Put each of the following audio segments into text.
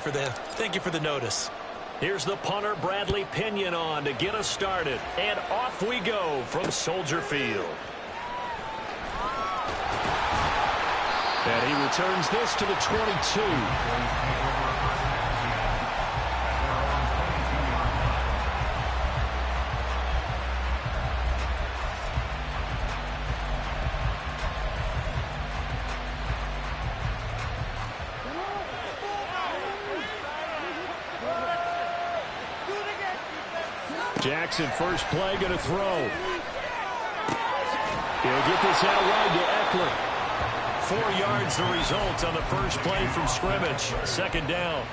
Thank you for the notice. Here's the punter, Bradley Pinion, on to get us started. And off we go from Soldier Field. And he returns this to the 22. Jackson, first play, going to throw. He'll get this out wide to Eckler. 4 yards the result on the first play from scrimmage. Second down.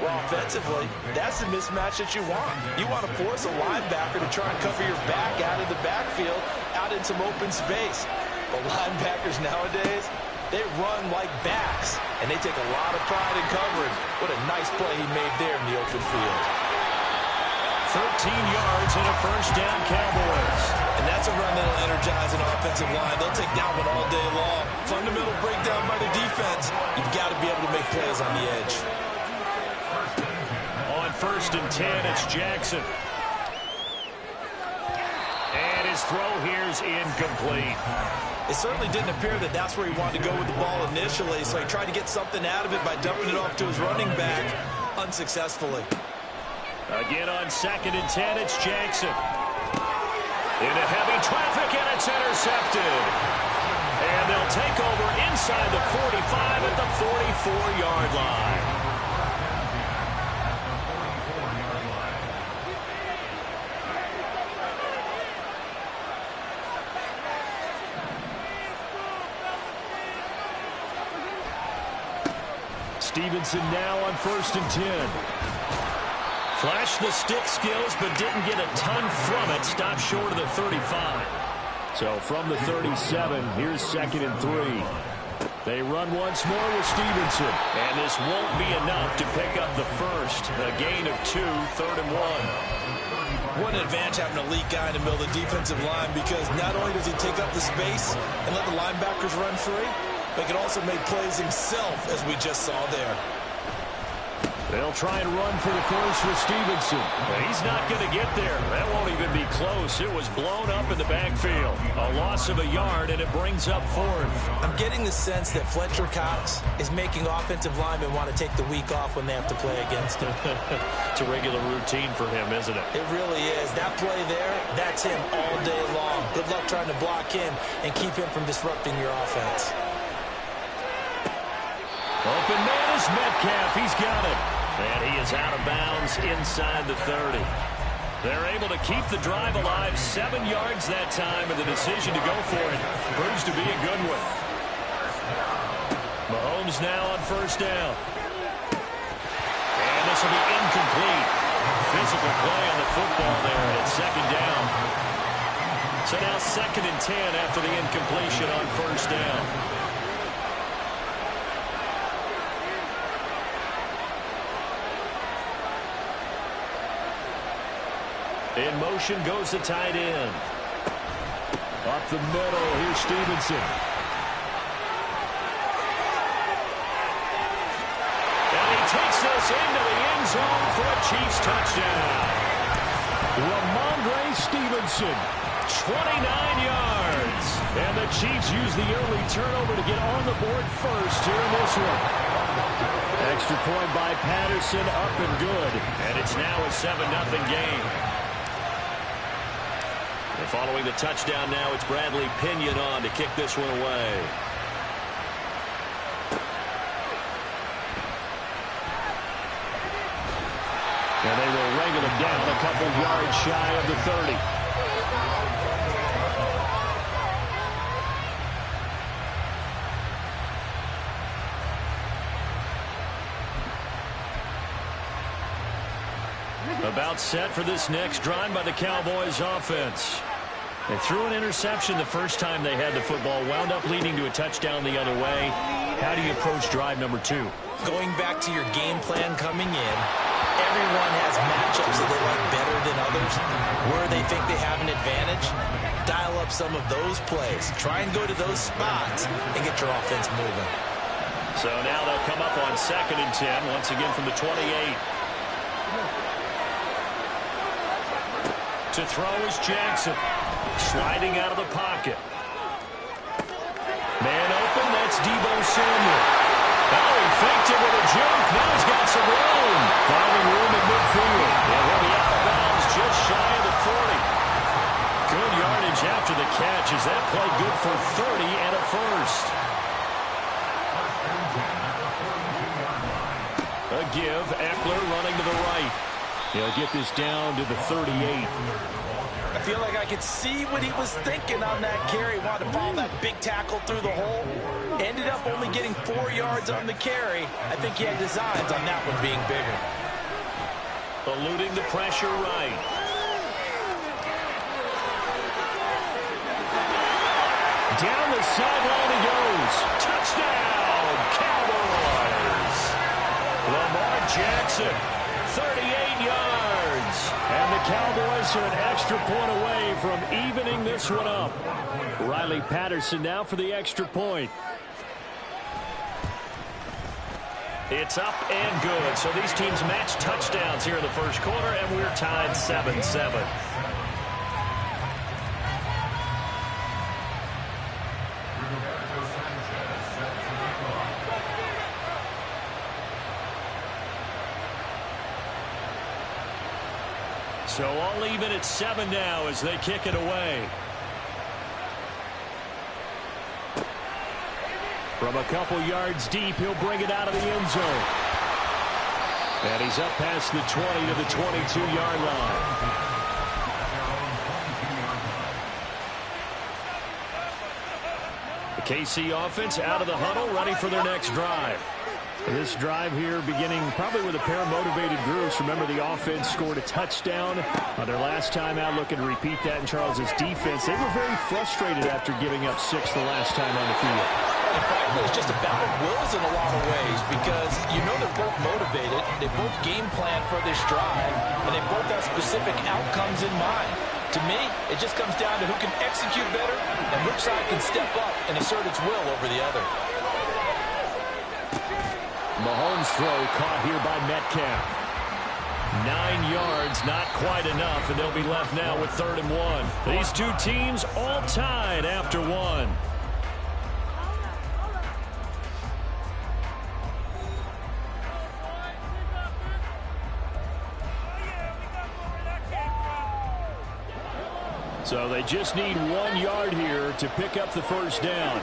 Well, offensively, that's the mismatch that you want. You want to force a linebacker to try and cover your back out of the backfield, out in some open space. But linebackers nowadays, they run like backs, and they take a lot of pride in covering. What a nice play he made there in the open field. 13 yards and a first down, Cowboys. And that's a run that'll energize an offensive line. They'll take that one all day long. Fundamental breakdown by the defense. You've got to be able to make plays on the edge. On 1st and 10, it's Jackson. And his throw here's incomplete. It certainly didn't appear that that's where he wanted to go with the ball initially, so he tried to get something out of it by dumping it off to his running back unsuccessfully. Again on 2nd and 10, it's Jackson. Into heavy traffic, and it's intercepted. And they'll take over inside the 45 at the 44-yard line. Stevenson now on 1st and 10. Flashed the stick skills, but didn't get a ton from it. Stopped short of the 35. So from the 37, here's 2nd and 3. They run once more with Stevenson. And this won't be enough to pick up the first. A gain of 2, 3rd and 1. What an advantage having an elite guy in the middle of the defensive line, because not only does he take up the space and let the linebackers run free, but he can also make plays himself, as we just saw there. They'll try and run for the first with Stevenson. But he's not going to get there. That won't even be close. It was blown up in the backfield. A loss of a yard, and it brings up 4th. I'm getting the sense that Fletcher Cox is making offensive linemen want to take the week off when they have to play against him. It's a regular routine for him, isn't it? It really is. That play there, that's him all day long. Good luck trying to block him and keep him from disrupting your offense. Open man is Metcalf. He's got it. And he is out of bounds inside the 30. They're able to keep the drive alive. 7 yards that time, and the decision to go for it proves to be a good one. Mahomes now on 1st down. And this will be incomplete. Physical play on the football there, and it's 2nd down. So now 2nd and 10 after the incompletion on 1st down. In motion goes the tight end. Up the middle, here's Stevenson. And he takes this into the end zone for a Chiefs touchdown. Ramondre Stevenson, 29 yards. And the Chiefs use the early turnover to get on the board first here in this one. Extra point by Patterson, up and good. And it's now a 7-0 game. And following the touchdown now, it's Bradley Pinion on to kick this one away. And they will wrangle him down a couple yards shy of the 30. About set for this next drive by the Cowboys offense. They threw an interception the first time they had the football, wound up leading to a touchdown the other way. How do you approach drive number 2? Going back to your game plan coming in, everyone has matchups that they like better than others. Where they think they have an advantage, dial up some of those plays. Try and go to those spots and get your offense moving. So now they'll come up on 2nd and 10, once again from the 28. To throw is Jackson. Sliding out of the pocket. Man open, that's Deebo Samuel. Oh, he faked it with a juke. Now he's got some room. Finding room in midfield. And he'll be out of bounds just shy of the 40. Good yardage after the catch. Is that play good for 30 and a first? A give. Eckler running to the right. He'll get this down to the 38. I feel like I could see what he was thinking on that carry. Wanted to follow that big tackle through the hole. Ended up only getting 4 yards on the carry. I think he had designs on that one being bigger. Eluding the pressure right. Down the sideline he goes. Touchdown, Cowboys. Lamar Jackson, 38 yards. And the Cowboys are an extra point away from evening this one up. Riley Patterson now for the extra point. It's up and good. So these teams match touchdowns here in the first quarter, and we're tied 7-7. So all even at 7 now as they kick it away. From a couple yards deep, he'll bring it out of the end zone. And he's up past the 20 to the 22-yard line. The KC offense out of the huddle, ready for their next drive. This drive here beginning probably with a pair of motivated groups. Remember, the offense scored a touchdown on their last time out, looking to repeat that in Charles's defense. They were very frustrated after giving up 6 the last time on the field. And frankly, it's just a battle of wills in a lot of ways because you know they're both motivated, they both game plan for this drive, and they both have specific outcomes in mind. To me, it just comes down to who can execute better and which side can step up and assert its will over the other. Mahomes' throw caught here by Metcalf. 9 yards, not quite enough, and they'll be left now with 3rd and 1. These two teams all tied after 1. So they just need 1 yard here to pick up the first down.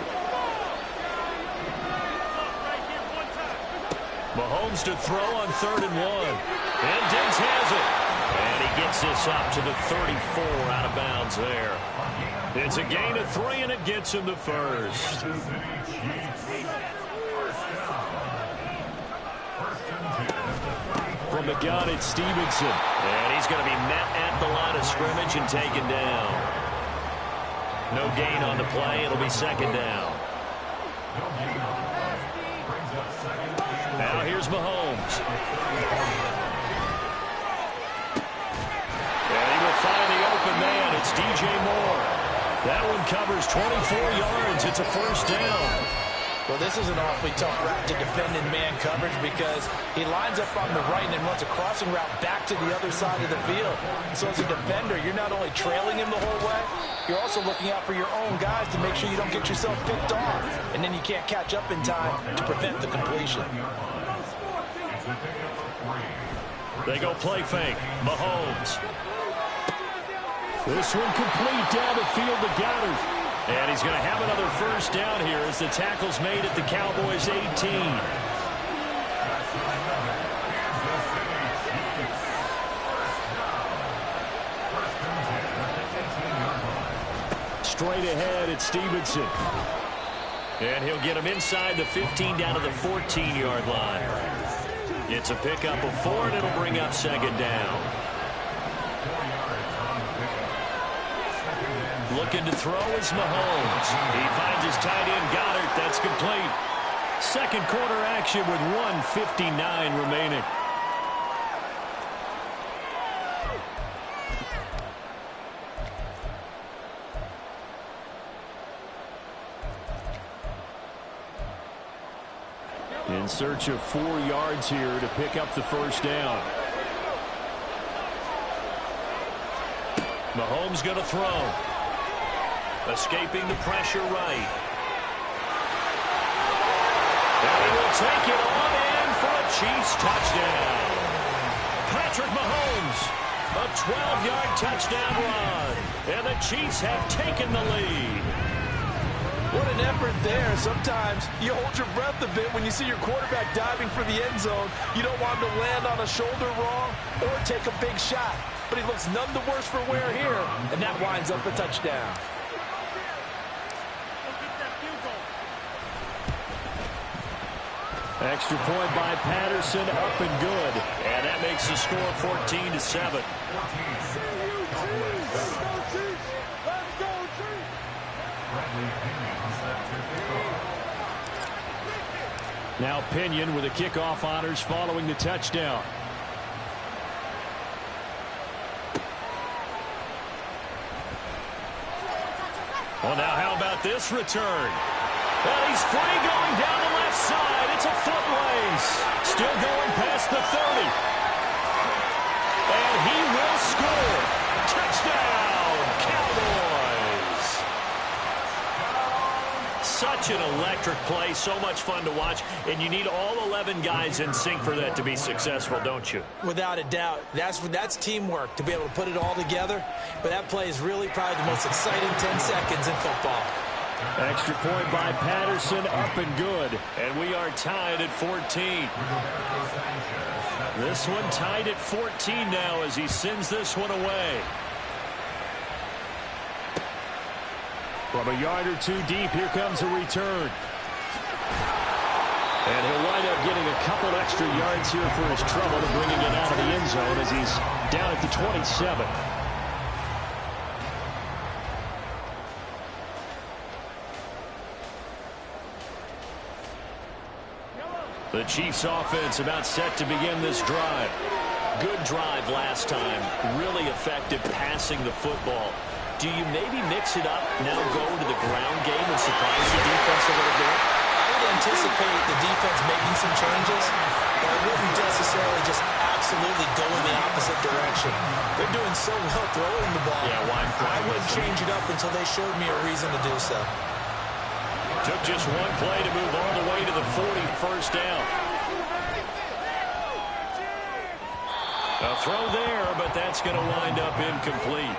Mahomes to throw on 3rd and 1. And Diggs has it. And he gets this up to the 34 out of bounds there. It's a gain of 3, and it gets him the first. From the gun, it's Stevenson. And he's going to be met at the line of scrimmage and taken down. No gain on the play. It'll be 2nd down. Now here's Mahomes. And he will find the open man. It's DJ Moore. That one covers 24 yards. It's a first down. Well, this is an awfully tough route to defend in man coverage because he lines up on the right and then runs a crossing route back to the other side of the field. So as a defender, you're not only trailing him the whole way, you're also looking out for your own guys to make sure you don't get yourself picked off. And then you can't catch up in time to prevent the completion. They go play fake. Mahomes. This one complete down the field to Goddard. And he's going to have another first down here as the tackle's made at the Cowboys' 18. Straight ahead, it's Stevenson. And he'll get him inside the 15 down to the 14-yard line. It's a pickup of 4, and it'll bring up 2nd down. Looking to throw is Mahomes. He finds his tight end, Goddard. That's complete. Second quarter action with 1:59 remaining. search of 4 yards here to pick up the first down. Mahomes going to throw. Escaping the pressure right. And he will take it on in for a Chiefs touchdown. Patrick Mahomes, a 12-yard touchdown run. And the Chiefs have taken the lead. What an effort there. Sometimes you hold your breath a bit when you see your quarterback diving for the end zone. You don't want him to land on a shoulder wrong or take a big shot. But he looks none the worse for wear here, and that winds up a touchdown. Extra point by Patterson, up and good. And that makes the score 14-7. Now Pinion with the kickoff honors following the touchdown. Well, now how about this return? Well, he's free going down the left side. It's a foot race. Still going past the 30. And he will score. Touchdown, Cowboys. Such an electric play. So much fun to watch. And you need all 11 guys in sync for that to be successful, don't you? Without a doubt. That's teamwork, to be able to put it all together. But that play is really probably the most exciting 10 seconds in football. Extra point by Patterson, up and good. And we are tied at 14. This one tied at 14 now as he sends this one away. From a yard or two deep, here comes a return. And he'll wind up getting a couple extra yards here for his trouble and bringing it out of the end zone as he's down at the 27. The Chiefs offense about set to begin this drive. Good drive last time. Really effective passing the football. Do you maybe mix it up, now go to the ground game and surprise the defense a little bit? I would anticipate the defense making some changes, but I wouldn't necessarily just absolutely go in the opposite direction. They're doing so well throwing the ball. Yeah, why? I wouldn't change it up until they showed me a reason to do so. Took just one play to move all the way to the 41st down. A throw there, but that's going to wind up incomplete.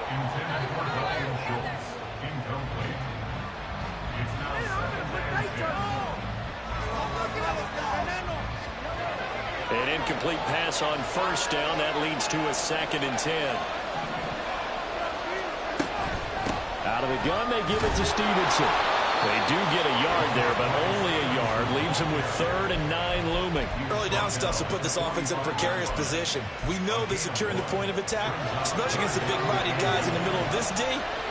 An incomplete pass on first down. That leads to a 2nd and 10. Out of the gun, they give it to Stevenson. They do get a yard there, but only a yard. Leaves them with 3rd and 9 looming. Early down stuff to put this offense in a precarious position. We know that securing the point of attack, especially against the big-bodied guys in the middle of this D,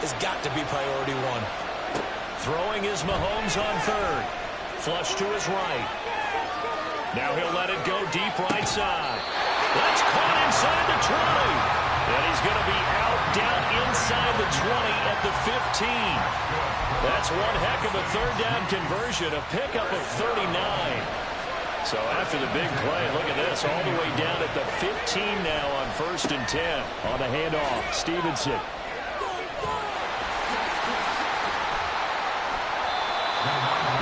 has got to be priority one. Throwing is Mahomes on 3rd. Flush to his right. Now he'll let it go deep right side. That's caught inside the 20. And he's going to be out down inside the 20 at the 15. That's one heck of a 3rd down conversion, a pickup of 39. So after the big play, look at this, all the way down at the 15 now on 1st and 10. On the handoff, Stevenson.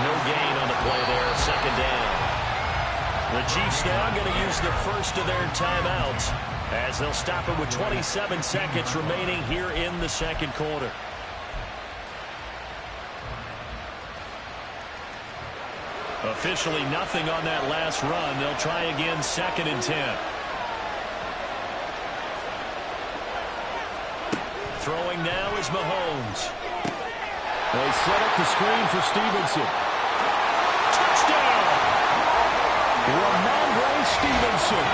No gain on the play there, 2nd down. The Chiefs now going to use the first of their timeouts as they'll stop it with 27 seconds remaining here in the 2nd quarter. Officially nothing on that last run. They'll try again, 2nd and 10. Throwing now is Mahomes. They set up the screen for Stevenson. Touchdown! Ramondre Stevenson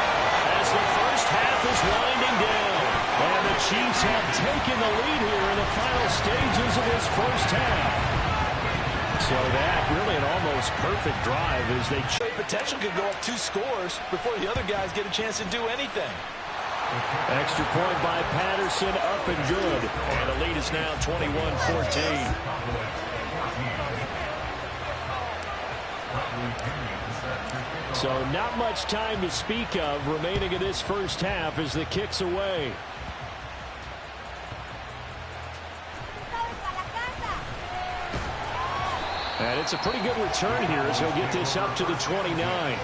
as the first half is winding down. And the Chiefs have taken the lead here in the final stages of this first half. So that really an almost perfect drive as they... Potential could go up 2 scores before the other guys get a chance to do anything. Extra point by Patterson, up and good. And the lead is now 21-14. So not much time to speak of remaining in this first half as the kick's away. And it's a pretty good return here as he'll get this up to the 29.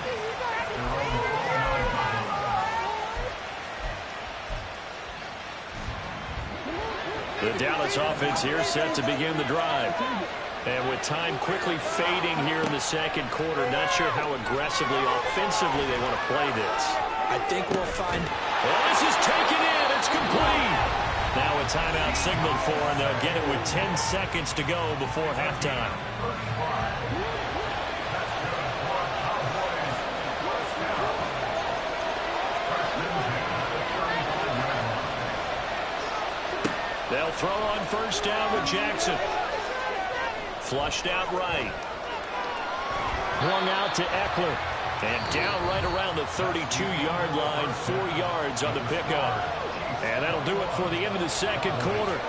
The Dallas offense here set to begin the drive. And with time quickly fading here in the second quarter, not sure how aggressively, offensively they want to play this. I think we'll find... Well, this is taken in. It's complete. Now a timeout signaled for, and they'll get it with 10 seconds to go before halftime. They'll throw on first down with Jackson. Flushed out right. Flung out to Eckler. And down right around the 32-yard line, 4 yards on the pickup. And that'll do it for the end of the second quarter.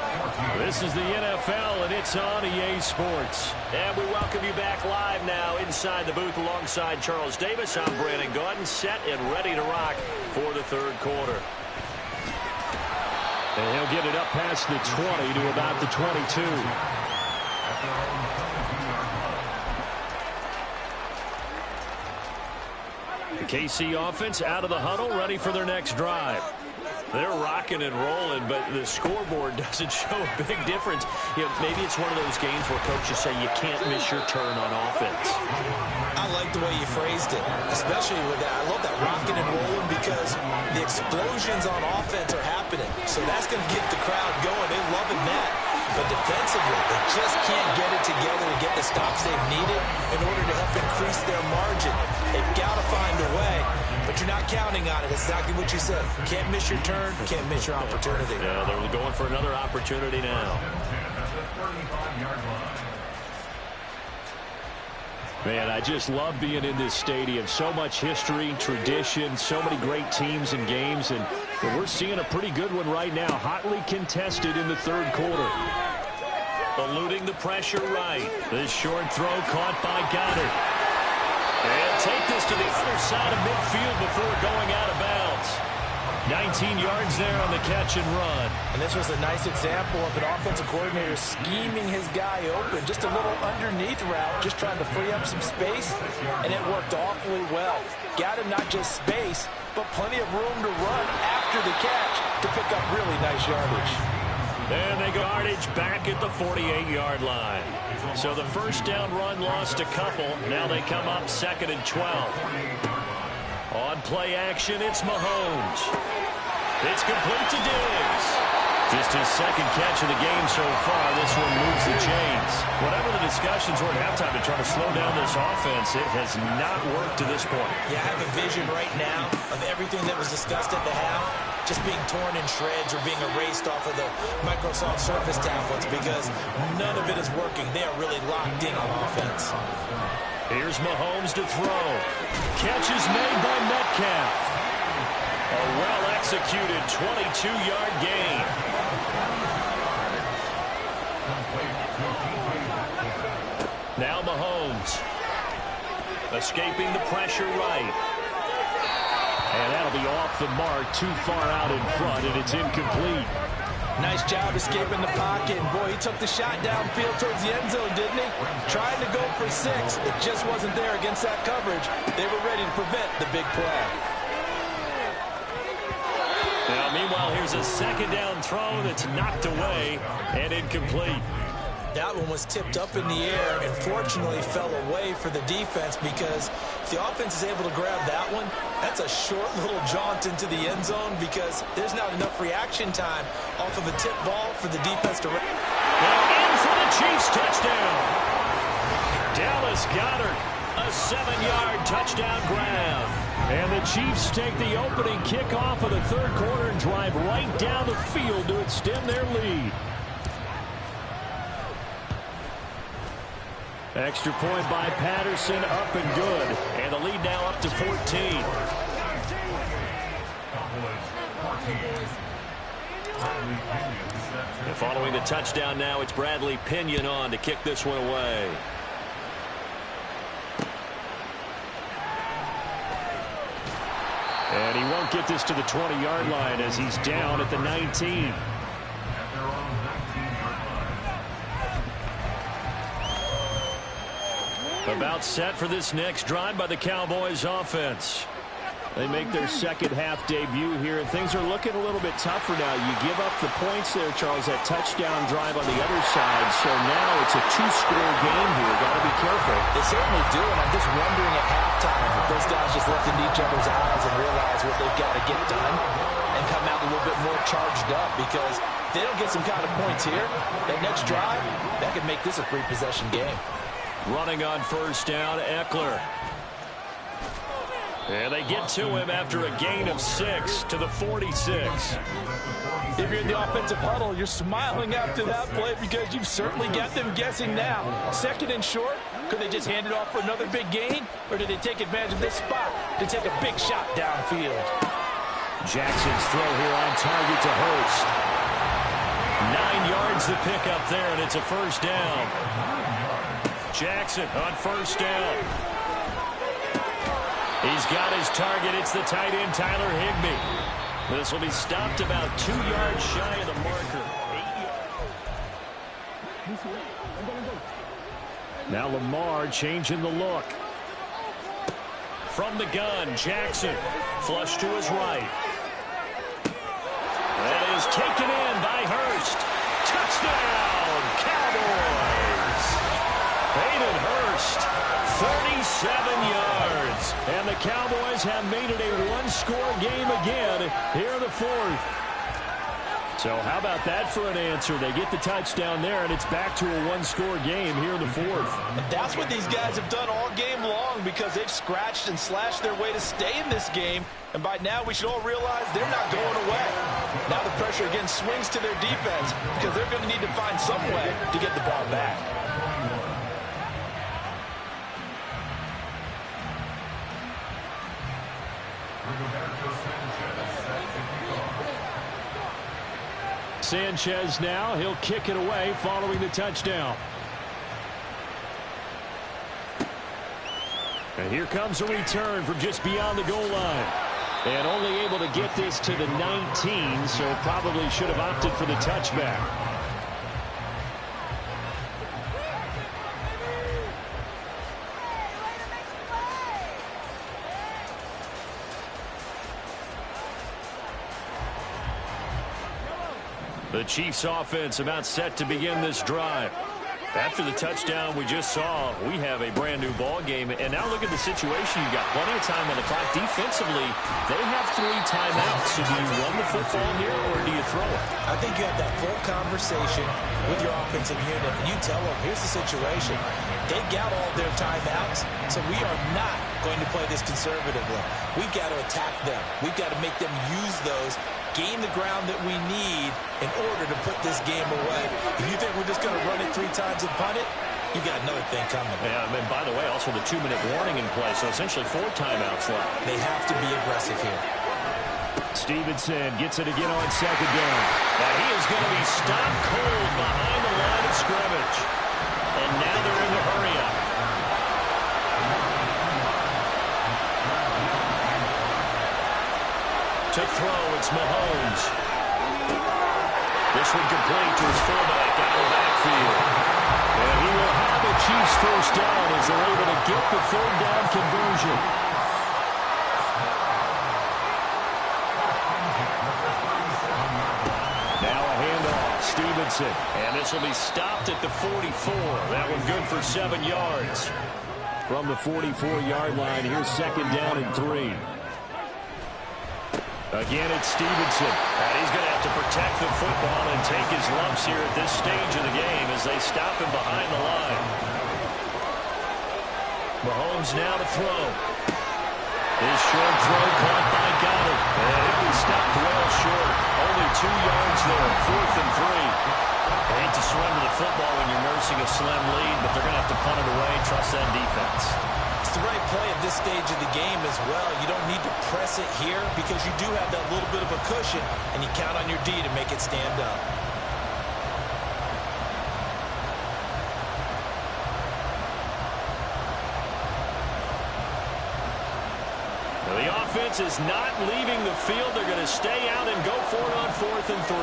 This is the NFL, and it's on EA Sports. And we welcome you back live now inside the booth alongside Charles Davis. I'm Brandon Gaudin, set and ready to rock for the third quarter. And he'll get it up past the 20 to about the 22. The KC offense out of the huddle, ready for their next drive. They're rocking and rolling, but the scoreboard doesn't show a big difference. You know, maybe it's one of those games where coaches say you can't miss your turn on offense. I like the way you phrased it, especially with that. I love that rocking and rolling because the explosions on offense are happening. So that's going to get the crowd going. They're loving that. But defensively, they just can't get it together to get the stops they've needed in order to help increase their margin. They've got to find a way, but you're not counting on it. It's exactly what you said. Can't miss your turn, can't miss your opportunity. Yeah, they're going for another opportunity now. Man, I just love being in this stadium. So much history, tradition, so many great teams and games, and we're seeing a pretty good one right now. Hotly contested in the third quarter. Eluding the pressure right. This short throw caught by Goddard. And take this to the other side of midfield before going out of bounds. 19 yards there on the catch and run. And this was a nice example of an offensive coordinator scheming his guy open. Just a little underneath route, just trying to free up some space, and it worked awfully well. Got him not just space, but plenty of room to run after the catch to pick up really nice yardage. And they go yardage back at the 48-yard line. So the first down run lost a couple. Now they come up 2nd and 12. On play action, it's Mahomes. It's complete to Diggs. Just his second catch of the game so far. This one moves the chains. Whatever the discussions were at halftime to try to slow down this offense, it has not worked to this point. Yeah, I have a vision right now of everything that was discussed at the half just being torn in shreds or being erased off of the Microsoft Surface tablets because none of it is working. They are really locked in on offense. Here's Mahomes to throw. Catch is made by Metcalf. A well-executed 22-yard gain. Now Mahomes. Escaping the pressure right. And that'll be off the mark, too far out in front, and it's incomplete. Nice job escaping the pocket. And boy, he took the shot downfield towards the end zone, didn't he? Trying to go for 6. It just wasn't there against that coverage. They were ready to prevent the big play. Now, meanwhile, here's a second down throw that's knocked away and incomplete. That one was tipped up in the air and fortunately fell away for the defense because if the offense is able to grab that one, that's a short little jaunt into the end zone because there's not enough reaction time off of a tip ball for the defense to... Now in for the Chiefs touchdown. Dallas Goedert, a 7-yard touchdown grab. And the Chiefs take the opening kickoff of the third quarter and drive right down the field to extend their lead. Extra point by Patterson, up and good. And the lead now up to 14. And following the touchdown now, it's Bradley Pinion on to kick this one away. And he won't get this to the 20-yard line as he's down at the 19. About set for this next drive by the Cowboys offense. They make their second half debut here, and things are looking a little bit tougher now. You give up the points there, Charles, that touchdown drive on the other side. So now it's a two-score game here. Got to be careful. They certainly do, and I'm just wondering at halftime if those guys just look into each other's eyes and realize what they've got to get done and come out a little bit more charged up, because if they don't get some kind of points here, that next drive, that could make this a three-possession game. Running on first down, Eckler. And they get to him after a gain of 6 to the 46. If you're in the offensive huddle, you're smiling after that play because you've certainly got them guessing now. Second and short, could they just hand it off for another big gain? Or did they take advantage of this spot to take a big shot downfield? Jackson's throw here on target to Hurst. 9 yards to pick up there, and it's a first down. Jackson on first down. He's got his target. It's the tight end, Tyler Higbee. This will be stopped about 2 yards shy of the marker. 8 yards. Now Lamar changing the look. From the gun, Jackson. Flush to his right. That is taken in by Hurst. Touchdown, Cowboys. Hayden Hurst, 37 yards. And the Cowboys have made it a one-score game again here in the fourth. So how about that for an answer? They get the touchdown there, and it's back to a one-score game here in the fourth. And that's what these guys have done all game long, because they've scratched and slashed their way to stay in this game. And by now, we should all realize they're not going away. Now the pressure again swings to their defense, because they're going to need to find some way to get the ball back. Sanchez now, he'll kick it away following the touchdown. And here comes a return from just beyond the goal line. And only able to get this to the 19, so probably should have opted for the touchback. The Chiefs offense about set to begin this drive. After the touchdown we just saw, we have a brand new ball game. And now look at the situation. You've got plenty of time on the clock. Defensively, they have 3 timeouts. So do you run the football here or do you throw it? I think you have that full conversation with your offensive unit, and you tell them, here's the situation. They've got all their timeouts, so we are not going to play this conservatively. We've got to attack them. We've got to make them use those, gain the ground that we need in order to put this game away. If you think we're just going to run it 3 times and punt it, you got another thing coming. Yeah, and by the way, also the 2-minute warning in play, so essentially 4 timeouts left. They have to be aggressive here. Stevenson gets it again on second down. And he is going to be stopped cold behind the line of scrimmage. And now they're in the hurry up. To throw, it's Mahomes. This one complete to his fullback out of the backfield. And he will have a Chiefs first down as they're able to get the third down conversion. Now a handoff, Stevenson. And this will be stopped at the 44. That one good for 7 yards. From the 44-yard line, here's second down and 3. Again, it's Stevenson. And he's going to have to protect the football and take his lumps here at this stage of the game as they stop him behind the line. Mahomes now to throw. His short throw caught by Goddard. And he'll be stopped well short. Only 2 yards there, 4th and 3. I hate to surrender the football when you're nursing a slim lead, but they're going to have to punt it away and trust that defense. It's the right play at this stage of the game as well. You don't need to press it here because you do have that little bit of a cushion, and you count on your D to make it stand up. The offense is not leaving the field. They're going to stay out and go for it on 4th and 3.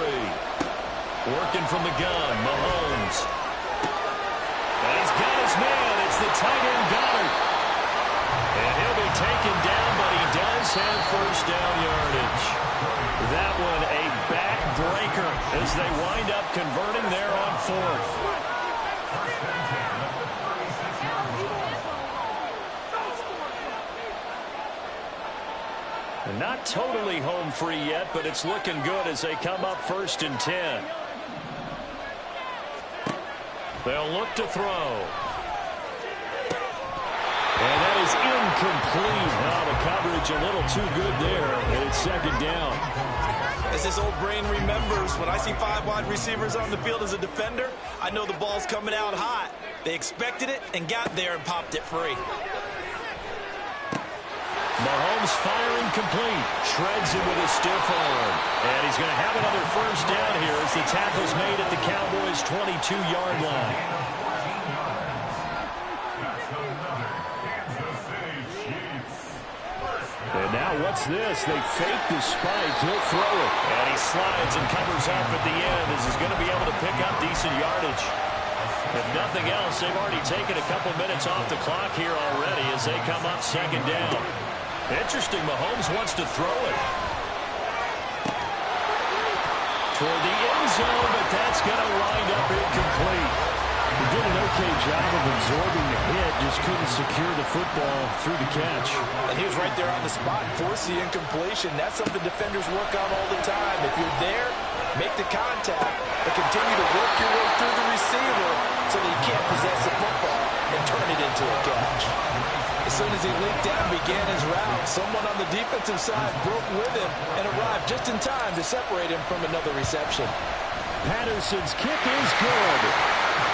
Working from the gun, Mahomes. And he's got his man. It's the tight end, Goddard. And he'll be taken down, but he does have first down yardage. That one a backbreaker as they wind up converting there on 4th. Not totally home free yet, but it's looking good as they come up 1st and 10. They'll look to throw. And that is incomplete. Oh, the coverage a little too good there, and it's 2nd down. As this old brain remembers, when I see 5 wide receivers on the field as a defender, I know the ball's coming out hot. They expected it and got there and popped it free. Mahomes firing complete. Shreds him with a stiff arm. And he's going to have another first down here as the tackle's made at the Cowboys' 22-yard line. And now what's this? They fake the spike. He'll throw it. And he slides and covers up at the end as he's going to be able to pick up decent yardage. If nothing else, they've already taken a couple minutes off the clock here already as they come up 2nd down. Interesting, Mahomes wants to throw it. Toward the end zone, but that's going to wind up incomplete. He did an okay job of absorbing the hit, just couldn't secure the football through the catch. And he was right there on the spot, force the incompletion. That's something defenders work on all the time. If you're there, make the contact, but continue to work your way through the receiver so that you can't possess the football and turn it into a catch. As soon as he leaped down and began his route, someone on the defensive side broke with him and arrived just in time to separate him from another reception. Patterson's kick is good.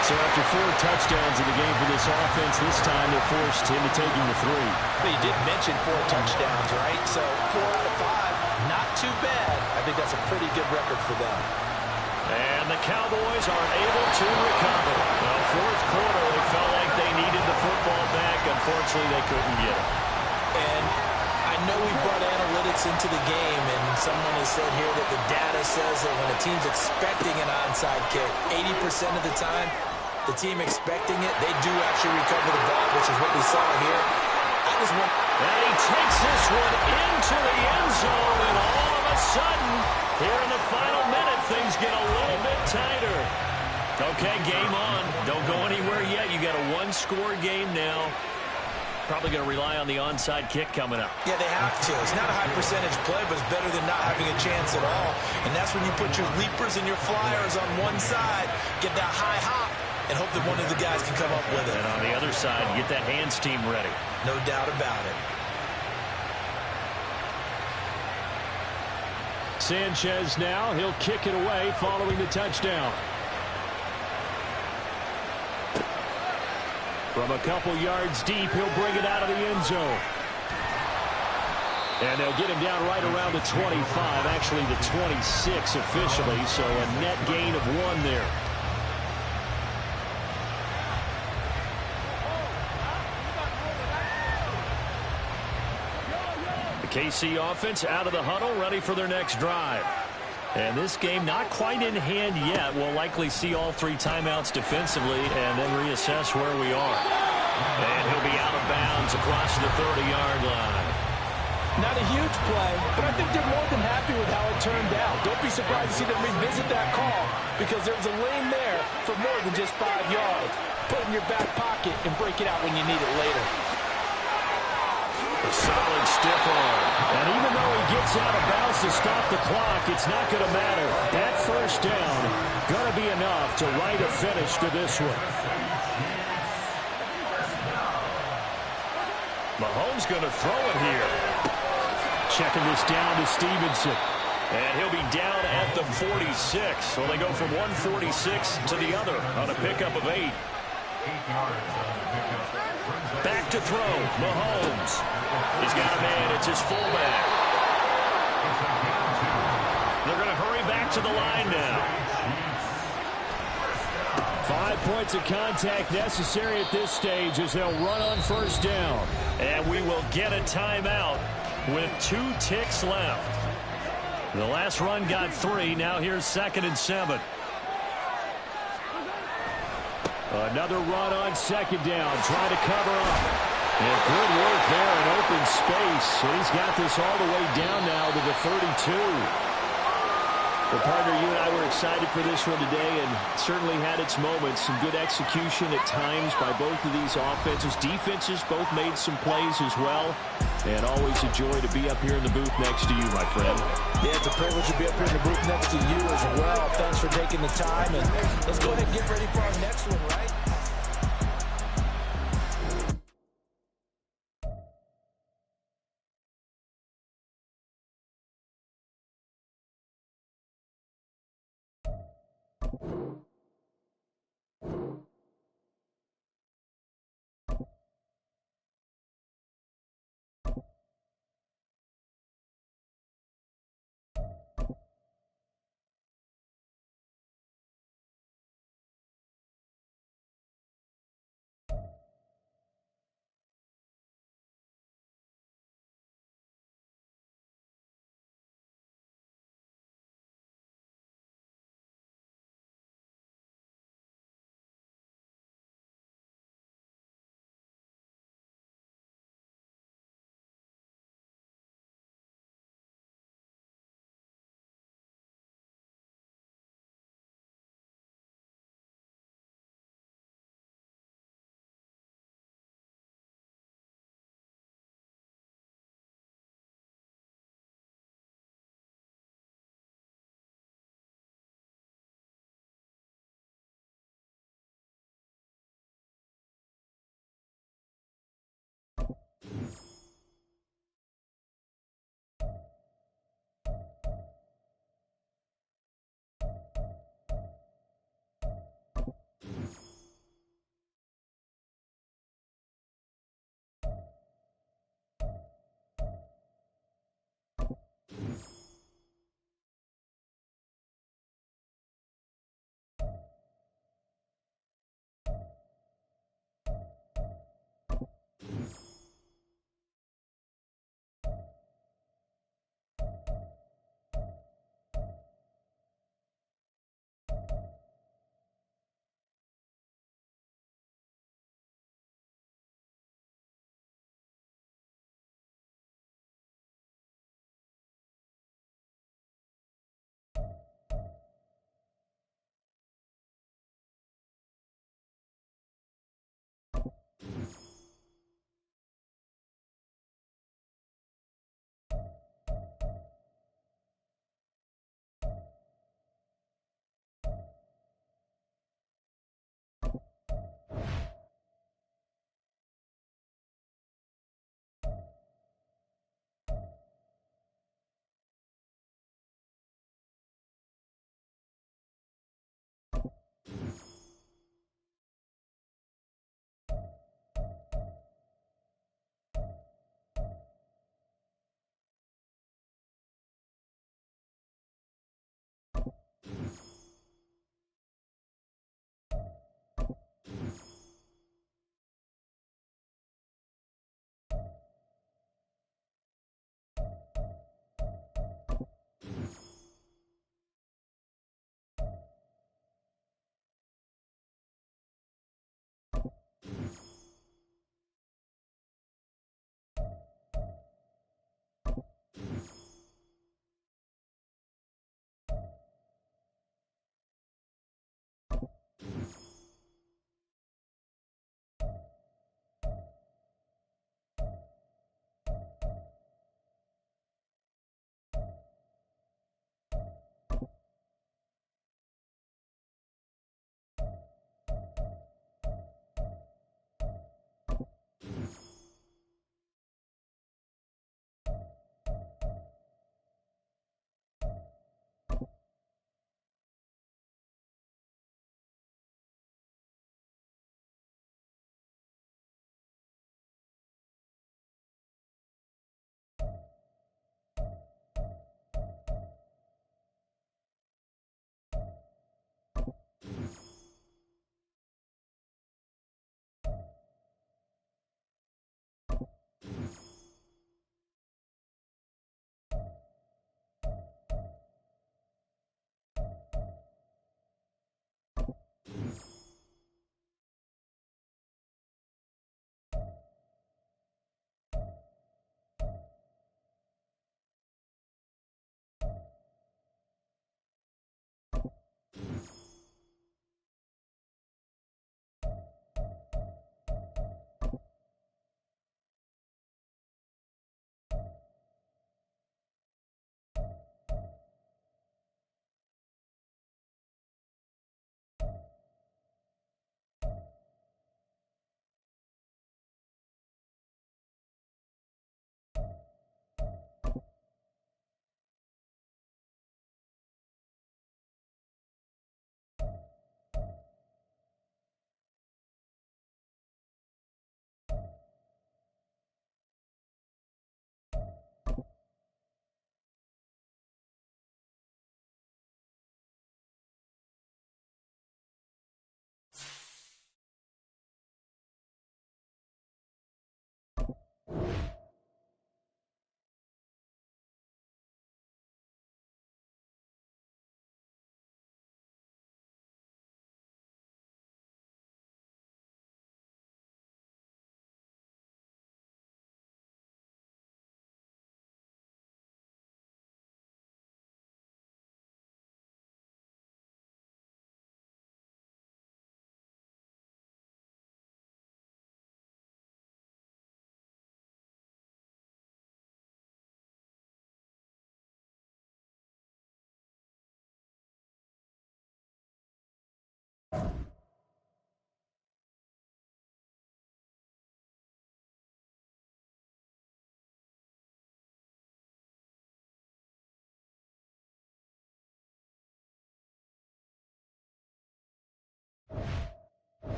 So after 4 touchdowns in the game for this offense, this time they're forced into taking the 3. But you did mention 4 touchdowns, right? So 4 out of 5, not too bad. I think that's a pretty good record for them. And the Cowboys aren't able to recover. Well, 4th quarter, they felt like they needed the football back. Unfortunately, they couldn't get it. And I know we brought analytics into the game, and someone has said here that the data says that when a team's expecting an onside kick, 80% of the time, the team expecting it, they do actually recover the ball, which is what we saw here. And he takes this one into the end zone, and all of a sudden, here in the final minute, things get a little bit tighter. Okay, game on. Don't go anywhere yet. You got a 1-score game now. Probably going to rely on the onside kick coming up. Yeah, they have to. It's not a high percentage play, but it's better than not having a chance at all. And that's when you put your leapers and your flyers on one side, get that high hop, and hope that one of the guys can come up with it. And on the other side, get that hands team ready. No doubt about it. Sanchez now, he'll kick it away following the touchdown. From a couple yards deep, he'll bring it out of the end zone. And they'll get him down right around the 25, actually the 26 officially, so a net gain of 1 there. The KC offense out of the huddle, ready for their next drive. And this game not quite in hand yet. We'll likely see all 3 timeouts defensively and then reassess where we are. And he'll be out of bounds across the 30-yard line. Not a huge play, but I think they're more than happy with how it turned out. Don't be surprised to see them revisit that call because there was a lane there for more than just 5 yards. Put it in your back pocket and break it out when you need it later. A solid stiff arm. And even though he gets out of bounds to stop the clock, it's not going to matter. That first down going to be enough to write a finish to this one. Mahomes going to throw it here. Checking this down to Stevenson. And he'll be down at the 46. So they go from 146 to the other on a pickup of 8. Back to throw, Mahomes. He's got a man, it's his fullback. They're going to hurry back to the line now. 5 points of contact necessary at this stage as they'll run on first down. And we will get a timeout with 2 ticks left. The last run got 3. Now here's 2nd and 7. Another run on 2nd down, trying to cover up. And good work there in open space. And he's got this all the way down now to the 32. Well, partner, you and I were excited for this one today, and certainly had its moments. Some good execution at times by both of these offenses. Defenses both made some plays as well. And always a joy to be up here in the booth next to you, my friend. Yeah, it's a privilege to be up here in the booth next to you as well. Thanks for taking the time, and let's go ahead and get ready for our next one, right?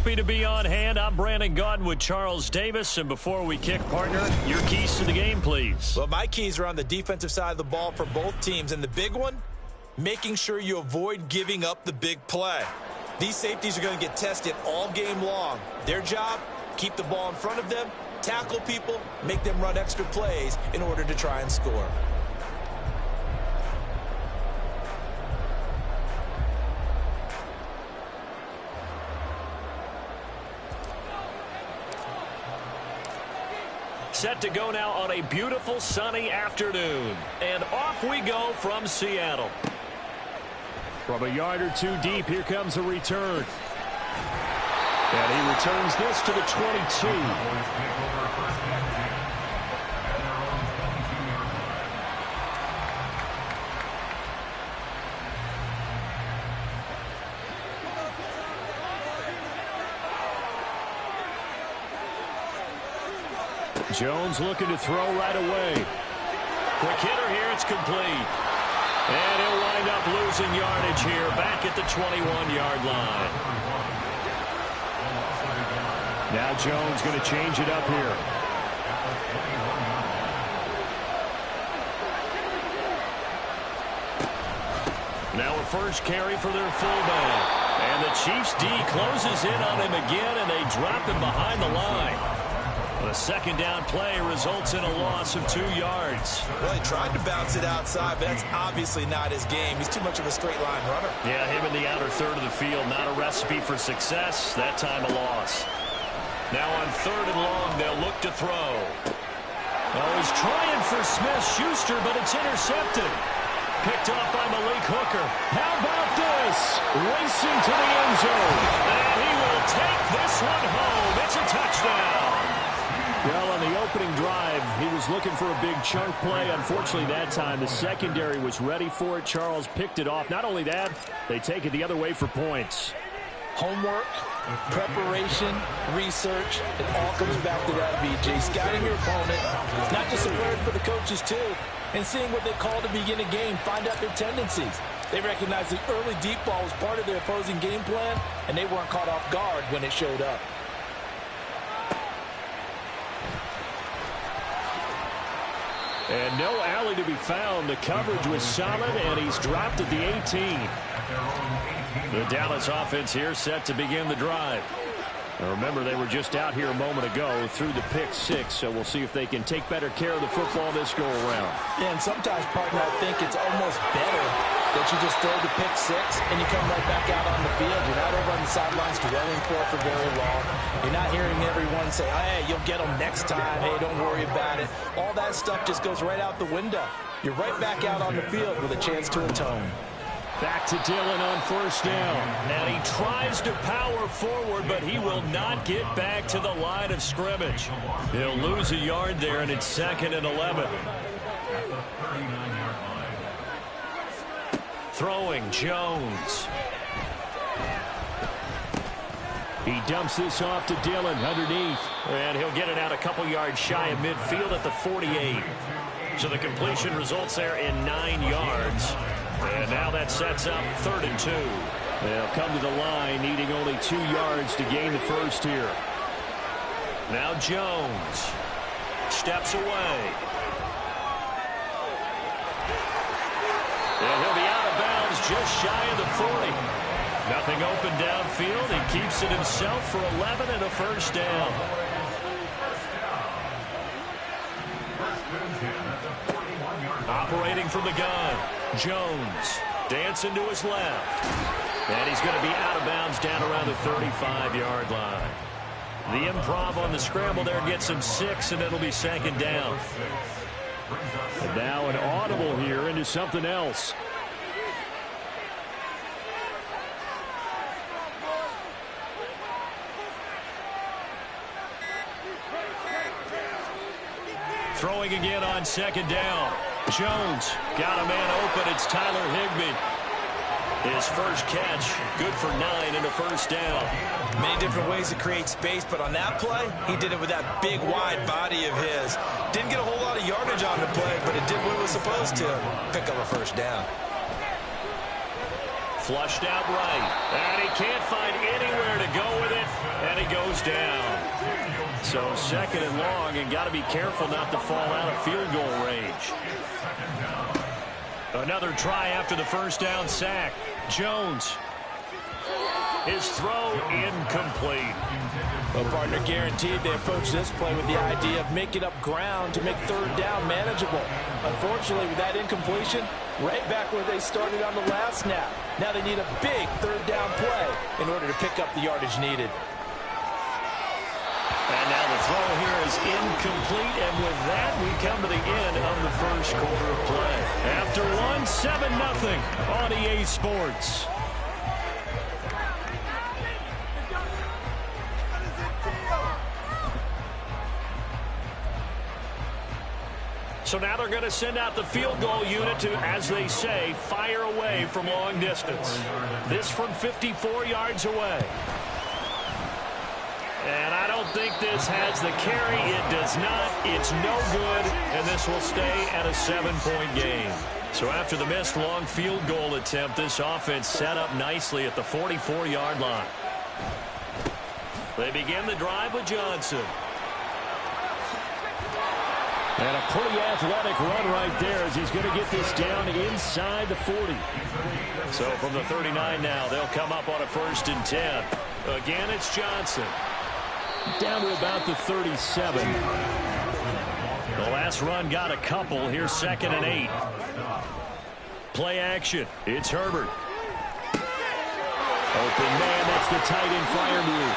happy to be on hand. I'm Brandon Gaudin with Charles Davis. And before we kick, partner, your keys to the game, please. Well, my keys are on the defensive side of the ball for both teams. And the big one, making sure you avoid giving up the big play. These safeties are going to get tested all game long. Their job, keep the ball in front of them, tackle people, make them run extra plays in order to try and score. Set to go now on a beautiful sunny afternoon. And off we go from Seattle. From a yard or two deep, here comes a return. And he returns this to the 22. Jones looking to throw right away. Quick hitter here, it's complete. And he'll wind up losing yardage here back at the 21-yard line. Now Jones going to change it up here. Now a first carry for their fullback. And the Chiefs D closes in on him again, and they drop him behind the line. The second down play results in a loss of 2 yards. Well, he tried to bounce it outside, but that's obviously not his game. He's too much of a straight line runner. Yeah, him in the outer third of the field, not a recipe for success. That time a loss. Now on 3rd and long, they'll look to throw. Oh, he's trying for Smith-Schuster, but it's intercepted. Picked off by Malik Hooker. How about this? Racing to the end zone. And he will take this one home. It's a touchdown. Well, on the opening drive, he was looking for a big chunk play. Unfortunately, that time, the secondary was ready for it. Charles picked it off. Not only that, they take it the other way for points. Homework, preparation, research, it all comes back to that, BJ. Scouting your opponent, not just a word for the coaches, too, and seeing what they call to begin a game, find out their tendencies. They recognize the early deep ball was part of their opposing game plan, and they weren't caught off guard when it showed up. And no alley to be found. The coverage was solid, and he's dropped at the 18. The Dallas offense here set to begin the drive. Now remember, they were just out here a moment ago through the pick 6, so we'll see if they can take better care of the football this go-around. Yeah, and sometimes, partner, I think it's almost better that you just throw the pick 6 and you come right back out on the field. You're not over on the sidelines dwelling for very long. You're not hearing everyone say, hey, you'll get them next time. Hey, don't worry about it. All that stuff just goes right out the window. You're right back out on the field with a chance to atone. Back to Dillon on 1st down. And he tries to power forward, but he will not get back to the line of scrimmage. He'll lose a yard there, and it's 2nd and 11. Throwing, Jones. He dumps this off to Dillon underneath. And he'll get it out a couple yards shy of midfield at the 48. So the completion results there in 9 yards. And now that sets up 3rd and 2. They'll come to the line, needing only 2 yards to gain the first here. Now Jones steps away. And he'll be out of bounds just shy of the 40. Nothing open downfield. He keeps it himself for 11 and a first down. Operating from the gun, Jones dancing to his left. And he's going to be out of bounds down around the 35-yard line. The improv on the scramble there gets him 6, and it'll be 2nd down. And now an audible here into something else. Throwing again on 2nd down. Jones got a man open. It's Tyler Higbee. His first catch, good for 9 and a first down. Many different ways to create space, but on that play, he did it with that big, wide body of his. Didn't get a whole lot of yardage on the play, but it did what it was supposed to. Pick up a first down. Flushed out right. And he can't find anywhere to go with it. And he goes down. So 2nd and long, and got to be careful not to fall out of field goal range. Another try after the first down sack. Jones. His throw incomplete. Well, partner, guaranteed they approach this play with the idea of making up ground to make 3rd down manageable. Unfortunately, with that incompletion, right back where they started on the last snap. Now they need a big 3rd down play in order to pick up the yardage needed. And now the throw here is incomplete, and with that, we come to the end of the first quarter of play. After one, 7-0 on EA Sports. So now they're going to send out the field goal unit to, as they say, fire away from long distance. This from 54 yards away. And I don't think this has the carry. It does not. It's no good. And this will stay at a 7-point game. So after the missed long field goal attempt, this offense set up nicely at the 44-yard line. They begin the drive with Johnson. And a pretty athletic run right there as he's going to get this down inside the 40. So from the 39 now, they'll come up on a 1st and 10. Again, it's Johnson. Down to about the 37. The last run got a couple. Here's 2nd and 8. Play action. It's Herbert. Open man, that's the tight end fire move.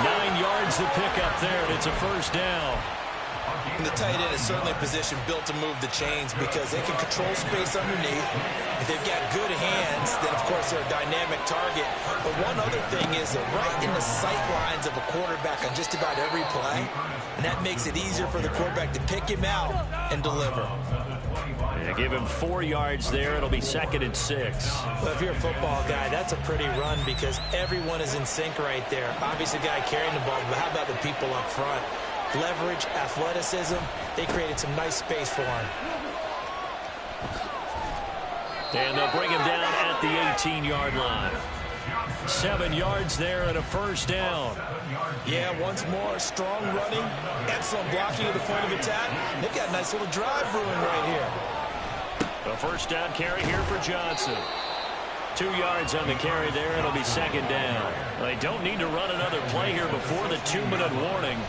9 yards to pick up there, and it's a 1st down. And the tight end is certainly a position built to move the chains because they can control space underneath. If they've got good hands, then, of course, they're a dynamic target. But one other thing is they're right in the sight lines of a quarterback on just about every play, and that makes it easier for the quarterback to pick him out and deliver. Yeah, give him 4 yards there. It'll be 2nd and 6. Well, if you're a football guy, that's a pretty run because everyone is in sync right there. Obviously, the guy carrying the ball, but how about the people up front? Leverage, athleticism, they created some nice space for him. And they'll bring him down at the 18-yard line. 7 yards there and a 1st down. Yeah, once more, strong running, excellent blocking at the point of attack. They've got a nice little drive brewing right here. A 1st down carry here for Johnson. 2 yards on the carry there. It'll be 2nd down. They don't need to run another play here before the 2-minute warning.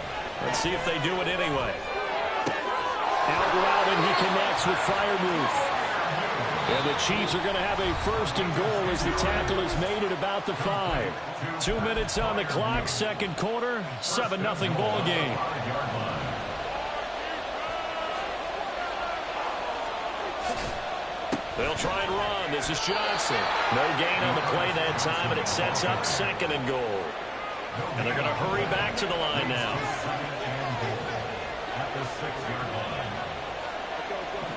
Let's see if they do it anyway. Out route, and he connects with Freiermuth. And the Chiefs are going to have a 1st and goal as the tackle is made at about the 5. 2 minutes on the clock, 2nd quarter, 7-0 ball game. They'll try and run. This is Johnson. No gain on the play that time, and it sets up 2nd and goal. And they're going to hurry back to the line now.